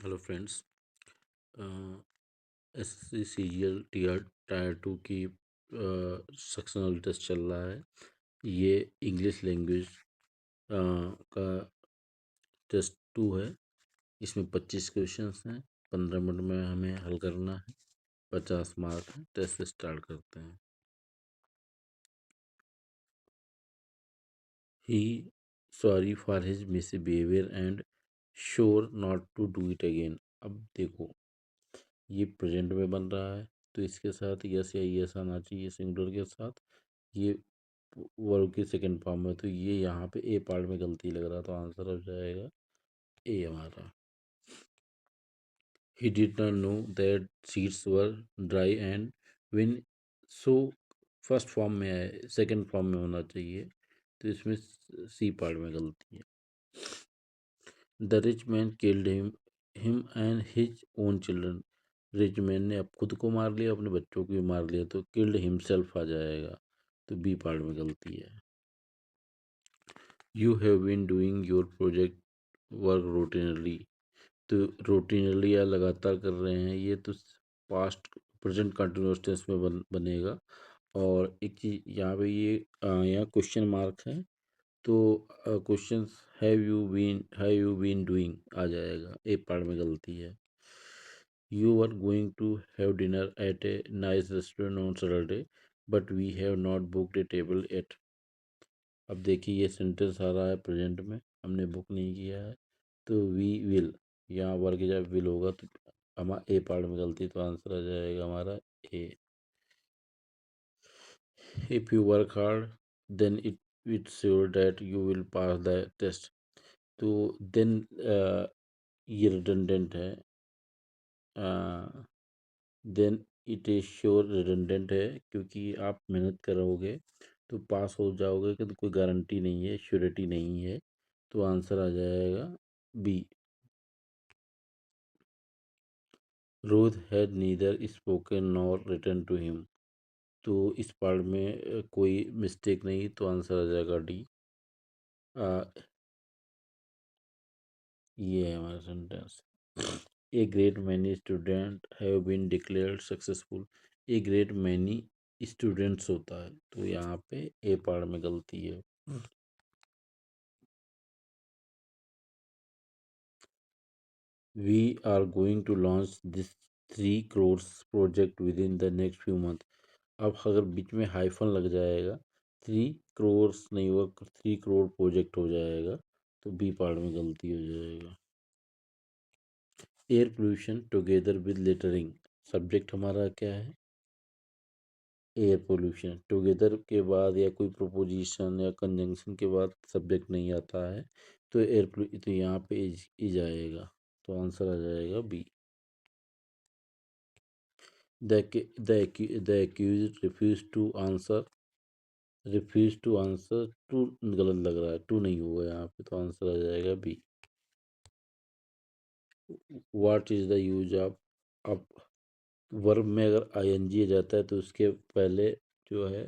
Hello friends. S C सी G L tyre 2 की सक्सेसनल test चल रहा है। ये इंग्लिश लैंग्वेज का टेस्ट 2 है। इसमें 25 क्वेश्चंस हैं। 15 मिनट में हमें हल करना है। 50 मार्क है। टेस्ट स्टार्ट करते हैं। He sorry for his misbehaviour and sure not to do it again. अब देखो, ये प्रेजेंट में बन रहा है तो इसके साथ यस या यस आना चाहिए सिंगुलर के साथ। ये वर्ब की सेकंड फॉर्म में, तो ये यहाँ पे ए पार्ट में गलती लग रहा, तो आंसर हो जाएगा ए हमारा। He did not know that seeds were dry and win, so first form में है, सेकंड फॉर्म में होना चाहिए, तो इसमें सी पार्ट में गलती है। The rich man killed him and his own children. Rich man ने अब खुद को मार लिया, अपने बच्चों को भी मार लिया, तो किल्ड हिमसेल्फ आ जाएगा, तो बी पार्ट में गलती है। You have been doing your project work routinely, तो रूटीनली या लगातार कर रहे हैं, ये तो पास्ट प्रेजेंट कंटिन्यूअस टेंस में बनेगा। और एक चीज यहाँ पे ये यहाँ क्वेश्चन मार्क है, तो question have you been doing आ जाएगा, ए पार्ट में गलती है। You are going to have dinner at a nice restaurant on Saturday but we have not booked a table at. अब देखिए, ये सेंटेंस आ रहा है प्रेजेंट में, हमने बुक नहीं किया है, तो वी विल, यहाँ वर्ग जब विल होगा तो हमारा ए पार्ट में गलती, तो आंसर आ जाएगा हमारा A. If you work hard then it sure that you will pass the test, तो देन ये रिडंडेंट है। Then it is sure redundant है, क्योंकि आप मेहनत करोगे तो पास हो जाओगे, कि तो कोई गारंटी नहीं है, श्योरिटी नहीं है, तो आंसर आ जाएगा B. Rohit had neither spoken nor written to him, तो इस पार्ट में कोई मिस्टेक नहीं, तो आंसर आ जाएगा डी। ये है हमारा sentence. A great many student have been declared successful. A great many students होता है, तो यहाँ पे ए पार्ट में गलती है। We are going to launch this 3 crore project within the next few month. अब अगर बीच में हाइफन लग जाएगा, 3 crore नहीं होगा, 3 crore प्रोजेक्ट हो जाएगा, तो बी पार्ट में गलती हो जाएगा। Air pollution together with littering, subject हमारा क्या है, एयर पोल्यूशन। टुगेदर के बाद या कोई प्रोपोजिशन या कंजंक्शन के बाद सब्जेक्ट नहीं आता है, तो तो यहाँ पे इज आएगा, तो आंसर आ जाएगा B. The accused refuse to answer to, गलत लग रहा है, टू नहीं होगा यहाँ पे, तो आंसर आ जाएगा B. What is the use of, अब वर्ब में अगर आईएनजी आ जाता है तो उसके पहले जो है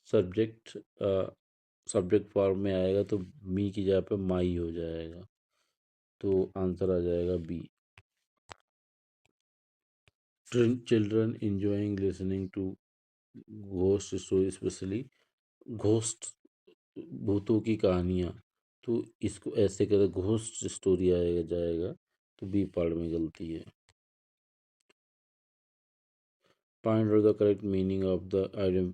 सब्जेक्ट सब्जेक्ट फॉर्म में आएगा, तो मी की जगह पे माई हो जाएगा, तो आंसर आ जाएगा B. Children enjoying listening to ghost story, specially ghost, भूतों की कहानियाँ, तो इसको ऐसे कर घोस्ट स्टोरी आएगा जाएगा, तो बी पार्ट में गलती है। Find out the correct meaning of the item,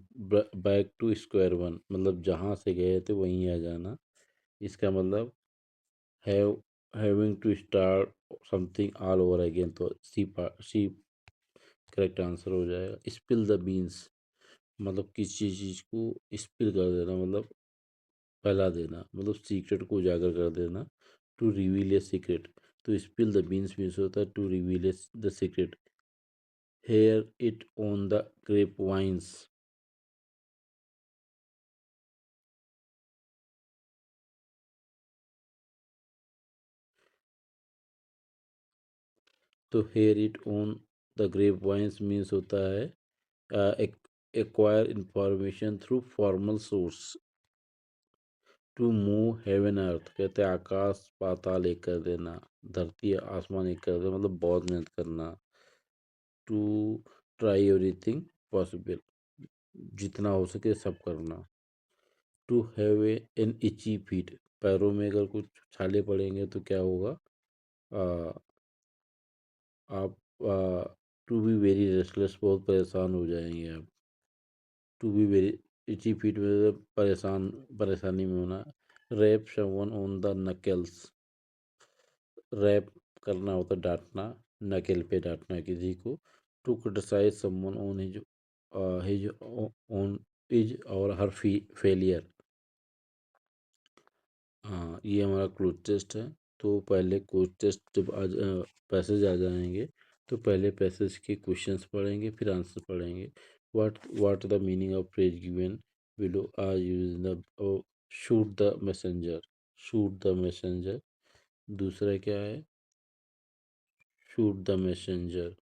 back to square one, मतलब जहाँ से गए थे वहीं आ जाना, इसका मतलब have having to start something all over again, तो सी करेक्ट आंसर हो जाएगा। स्पिल द बीन्स, मतलब किसी चीज़ को स्पिल कर देना, मतलब फैला देना, मतलब सीक्रेट को उजागर कर देना। टू रिवील ए सीक्रेट, तो स्पिल द बीन्स मीन्स होता है to reveal the secret. Hear it on the grep vines, तो hear it on the grep wines means होता है acquire information through formal source. To move heaven earth कहते हैं आकाश पाताल एक कर देना, धरती आसमान एक कर देना, मतलब बहुत मेहनत करना। टू ट्राई एवरीथिंग पॉसिबल, जितना हो सके सब करना। टू हैव एन इची फीट, पैरों में अगर कुछ छाले पड़ेंगे तो क्या होगा, आ, आप टू बी वेरी रेस्टलेस, बहुत परेशान हो जाएंगे आप। To be very itchy feet में परेशानी में होना। Rap someone on the knuckles, rap करना होता है डांटना, नकेल पे डांटना किसी को। To criticise someone on his on is or her failure. हाँ, ये हमारा क्लोज टेस्ट है। तो पहले क्लोज टेस्ट जब पैसेज आ जाएंगे तो पहले पैसेज के क्वेश्चंस पढ़ेंगे फिर आंसर पढ़ेंगे। What the meaning of phrase given below are use the shoot the messenger, shoot the messenger. दूसरा क्या है, शूट द मैसेंजर।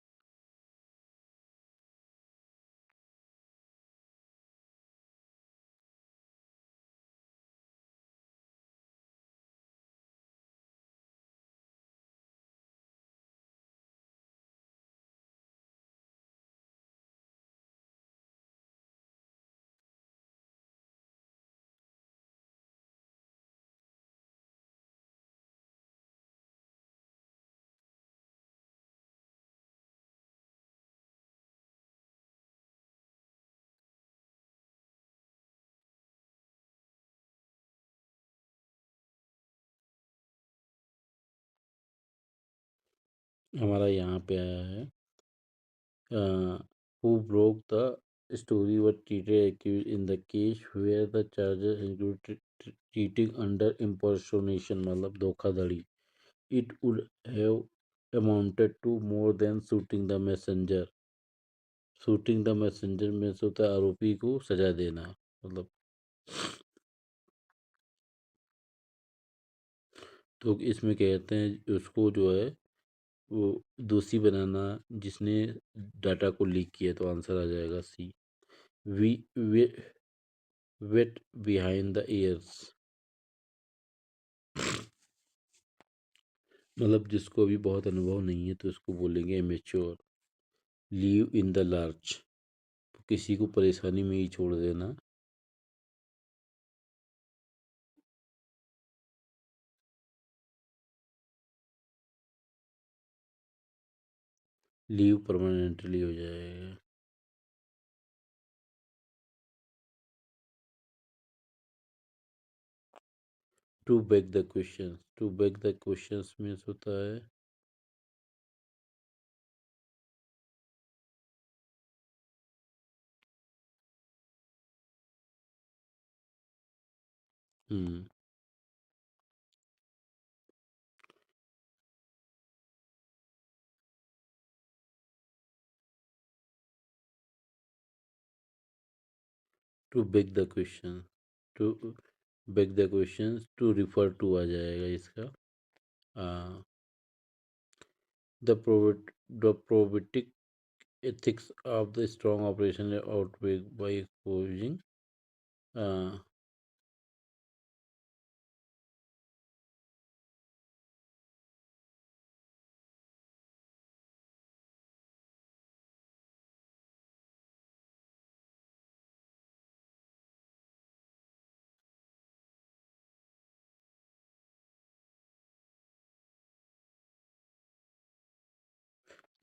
हमारा यहाँ पे आया है, who broke the story were treated accused in the case where the charges include cheating under impersonation, मतलब धोखाधड़ी। It would have amounted to more than shooting the messenger। Shooting the messenger में से होता है आरोपी को सजा देना, मतलब। तो इसमें कहते हैं उसको जो है वो दोषी बनाना जिसने डाटा को लीक किया, तो आंसर आ जाएगा C. We way wet behind the ears, मतलब जिसको अभी बहुत अनुभव नहीं है तो उसको बोलेंगे immature. Leave in the large, किसी को परेशानी में ही छोड़ देना। लीव परमानेंटली हो जाएगा। To beg the question, to beg the question means होता है hmm to beg the question, to beg the question, to refer to आ जाएगा इसका। The problematic ethics of the strong operation outweigh by exposing uh,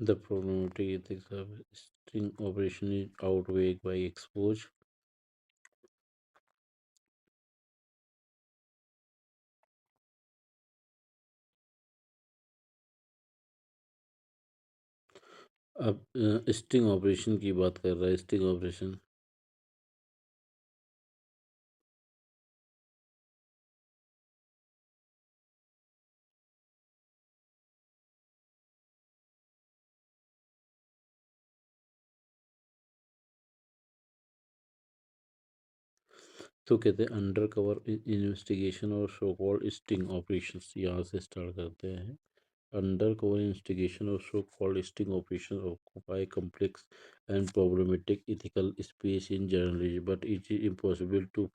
the problematic ethics of string operation is outweighed by expose। अब sting operation की बात कर रहा है, sting operation. तो कहते हैं अंडर कवर इन्वेस्टिगेशन और सो कॉल्ड स्टिंग ऑपरेशन, यहाँ से स्टार्ट करते हैं। अंडर कवर इन्वेस्टिगेशन और so called sting operation occupy complex and problematic ethical space in journalism, but it is impossible to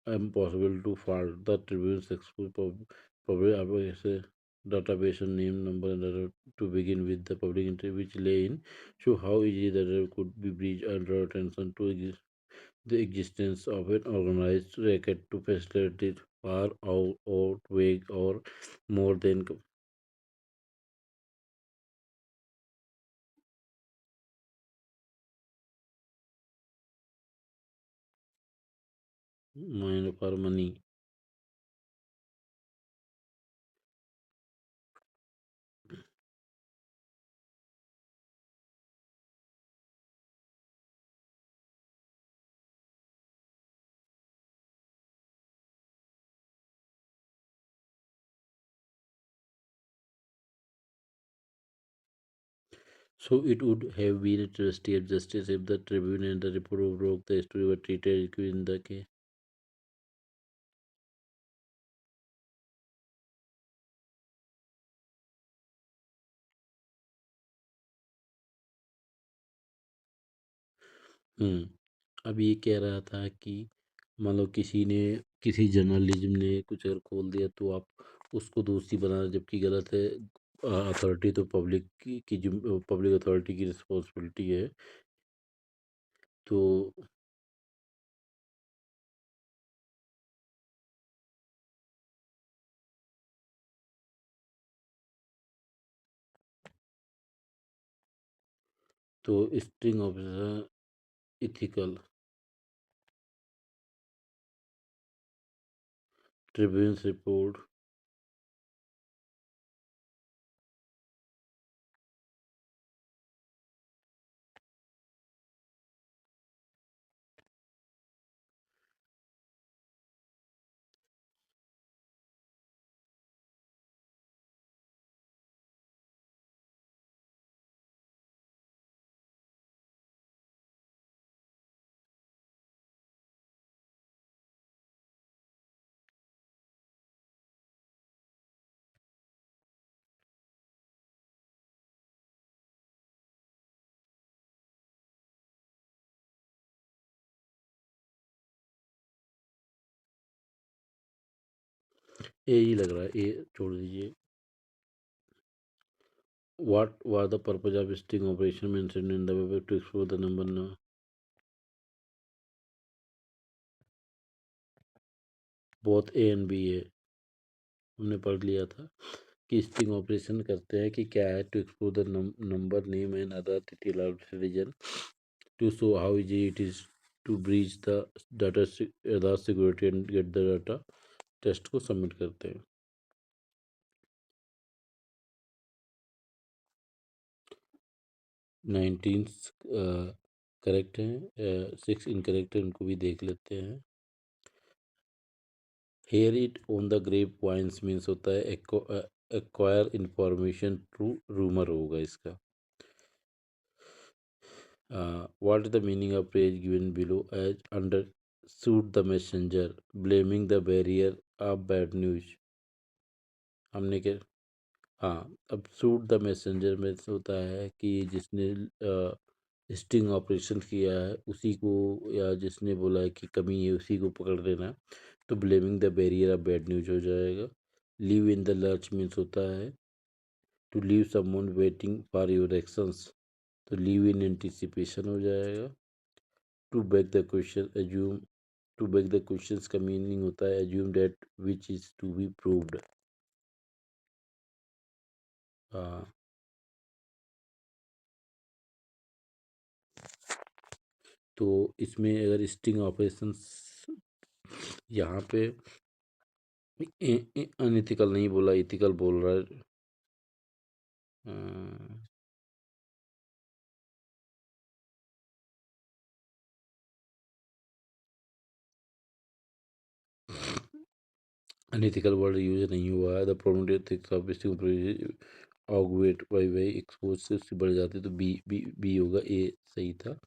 impossible to fault. The Tribune's expose public database and name, number, and other to begin with the public interview which lay in show how easy the data could be breached and draw attention to the existence of an organized racket to facilitate far outweigh or more than mine for money. So it would have been a trustee of justice if the tribune and the report of broke the story were treated equally in the case. अब ये कह रहा था कि मान लो किसी journalism ने कुछ अगर खोल दिया तो आप उसको दोषी बना जबकि गलत है। अथॉरिटी तो की जो पब्लिक अथॉरिटी की रिस्पॉन्सिबिलिटी है। तो तो स्टिंग ऑफिसर इथिकल ट्रिब्यून्स रिपोर्ट। यही लग रहा है, ये छोड़ दीजिए। What was the purpose of sting operation mentioned in the paper to explore the number now? Both A and B है, हमने पढ़ लिया था कि स्टिंग ऑपरेशन करते हैं कि क्या है to explore the number name and other detail of region to show how easy it is to breach the data security and get the data test को सबमिट करते हैं। 19 करेक्ट है, 6 इनकरेक्ट है, उनको भी देख लेते हैं। Hear it on the grep wines means होता है एक्वायर इंफॉर्मेशन थ्रू रूमर होगा इसका। What is the meaning of phrase given below as understood the messenger blaming the barrier of bad news? हमने क्या, हाँ, अब सूट द मैसेंजर में से होता है कि जिसने स्टिंग ऑपरेशन किया है उसी को, या जिसने बोला है कि कमी है उसी को पकड़ लेना, तो blaming the barrier of bad news हो जाएगा। Leave in the lurch means होता है to leave someone waiting for your actions, तो लीव इन एंटिसिपेशन हो जाएगा। To back the question assume, to back the questions का मीनिंग होता है assume that which is to be proved. तो इसमें अगर स्टिंग ऑपरेशंस यहाँ पे अनइथिकल नहीं बोला, इथिकल बोल रहा है। अनइथिकल वर्ड यूज नहीं हुआ है। The problem ethics of sting ऑगवेट बाई एक्सपोज से उससे बढ़ जाते तो बी बी बी होगा, ए सही था।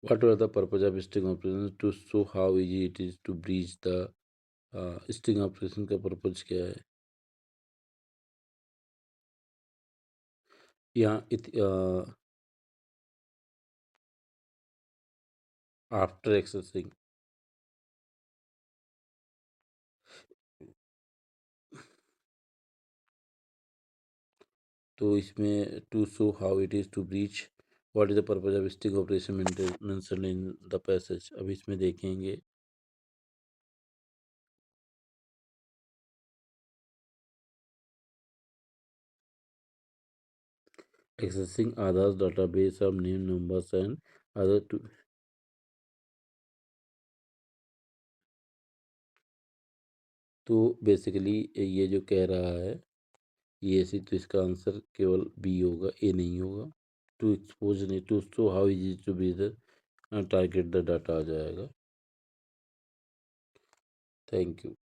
What were the purpose of sting operation to show how easy it is to breach the sting operation का पर्पज क्या है यहाँ? आफ्टर एक्सेसिंग तो इसमें to show how it is to breach, what is the purpose of sting operation mentioned in the passage. अब इसमें देखेंगे accessing Aadhaar's database of name, numbers and other to तो बेसिकली ये जो कह रहा है ये सी, तो इसका आंसर केवल बी होगा, ए नहीं होगा। टू एक्सपोज नहीं, to show how easy to be the target the data आ जाएगा। Thank you.